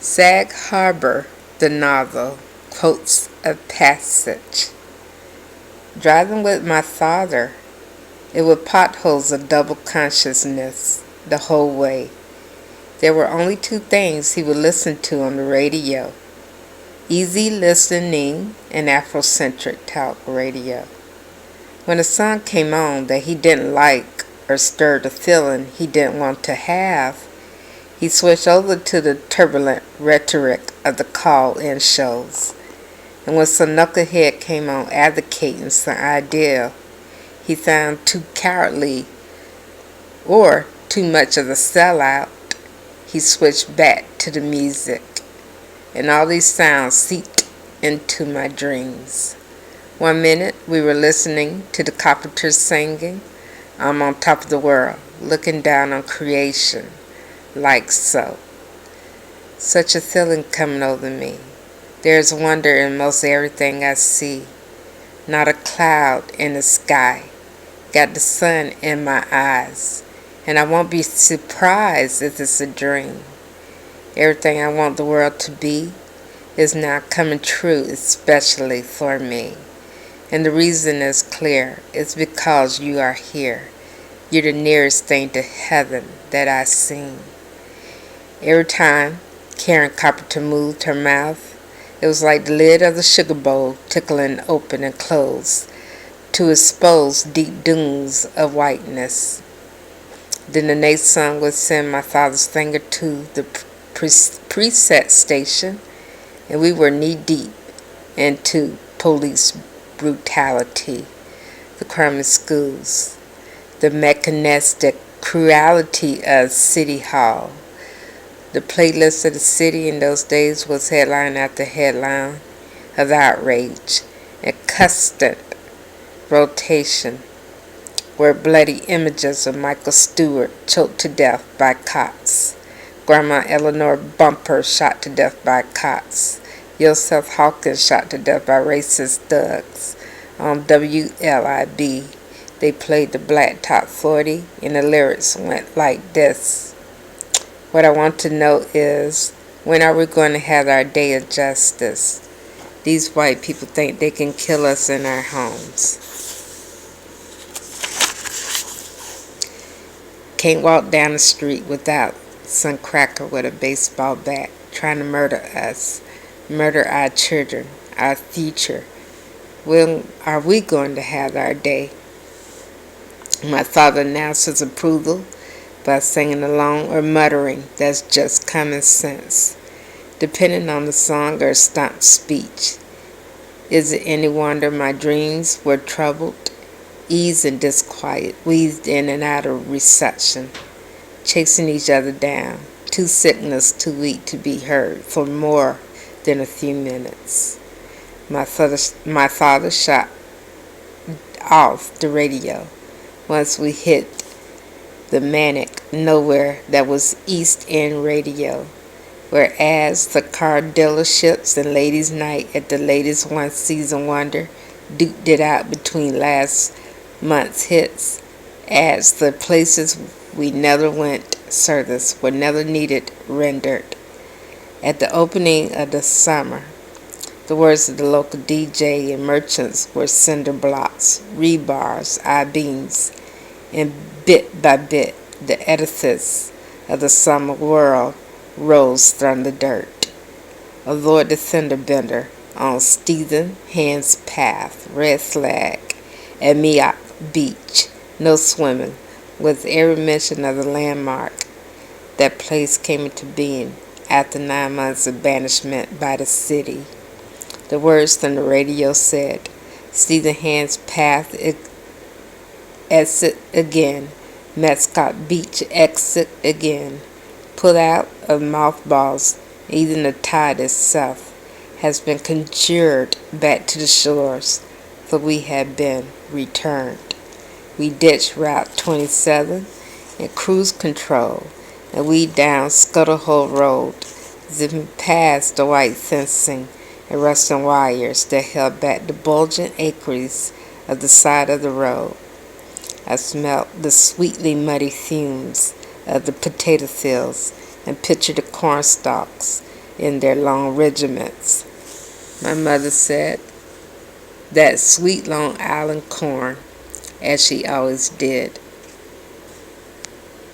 Sag Harbor, the novel, quotes a passage. Driving with my father, it was potholes of double consciousness the whole way. There were only two things he would listen to on the radio: easy listening and Afrocentric talk radio. When a song came on that he didn't like or stirred a feeling he didn't want to have, he switched over to the turbulent rhetoric of the call-in shows. And when some knucklehead came on advocating some idea he found too cowardly or too much of a sellout, he switched back to the music. And all these sounds seeped into my dreams. One minute we were listening to the carpenters singing, "I'm on top of the world, looking down on creation," like so. Such a feeling coming over me. There's wonder in most everything I see. Not a cloud in the sky. Got the sun in my eyes. And I won't be surprised if it's a dream. Everything I want the world to be is now coming true, especially for me. And the reason is clear. It's because you are here. You're the nearest thing to heaven that I've seen. Every time Karen Carpenter moved her mouth, it was like the lid of the sugar bowl tickling open and closed to expose deep dunes of whiteness. Then the next song would send my father's finger to the preset station, and we were knee-deep into police brutality, the crime in schools, the mechanistic cruelty of City Hall. The playlist of the city in those days was headline after headline of outrage and constant rotation, where bloody images of Michael Stewart choked to death by cops, Grandma Eleanor Bumper shot to death by cops, Yosef Hawkins shot to death by racist thugs. On WLIB, they played the Black Top 40, and the lyrics went like this. What I want to know is, when are we going to have our day of justice? These white people think they can kill us in our homes. Can't walk down the street without some cracker with a baseball bat trying to murder us, murder our children, our future. When are we going to have our day? My father announced his approval by singing along or muttering, "That's just common sense," depending on the song or stump speech. Is it any wonder my dreams were troubled, ease and disquiet, weaved in and out of reception, chasing each other down, too sickness, too weak to be heard for more than a few minutes. My father shut off the radio once we hit the manic nowhere that was East End radio, whereas the car dealerships and ladies' night at the latest one season wonder duked it out between last month's hits, as the places we never went service were never needed rendered. At the opening of the summer, the words of the local DJ and merchants were cinder blocks, rebars, I-beams, and bit by bit, the edifice of the summer world rose from the dirt. Avoid the fender bender on Stephen Hand's path, red flag at Miak Beach, no swimming. With every mention of the landmark, that place came into being after 9 months of banishment by the city. The words from the radio said, "Stephen Hand's path exit again, Mascot Beach exit again." Put out of mothballs, even the tide itself has been conjured back to the shores, for we have been returned. We ditched Route 27 and cruise control, and we down Scuttle Hole Road, zipping past the white fencing and rusting wires that held back the bulging acres of the side of the road. I smelt the sweetly muddy fumes of the potato fields and pictured the corn stalks in their long regiments. My mother said that sweet Long Island corn, as she always did.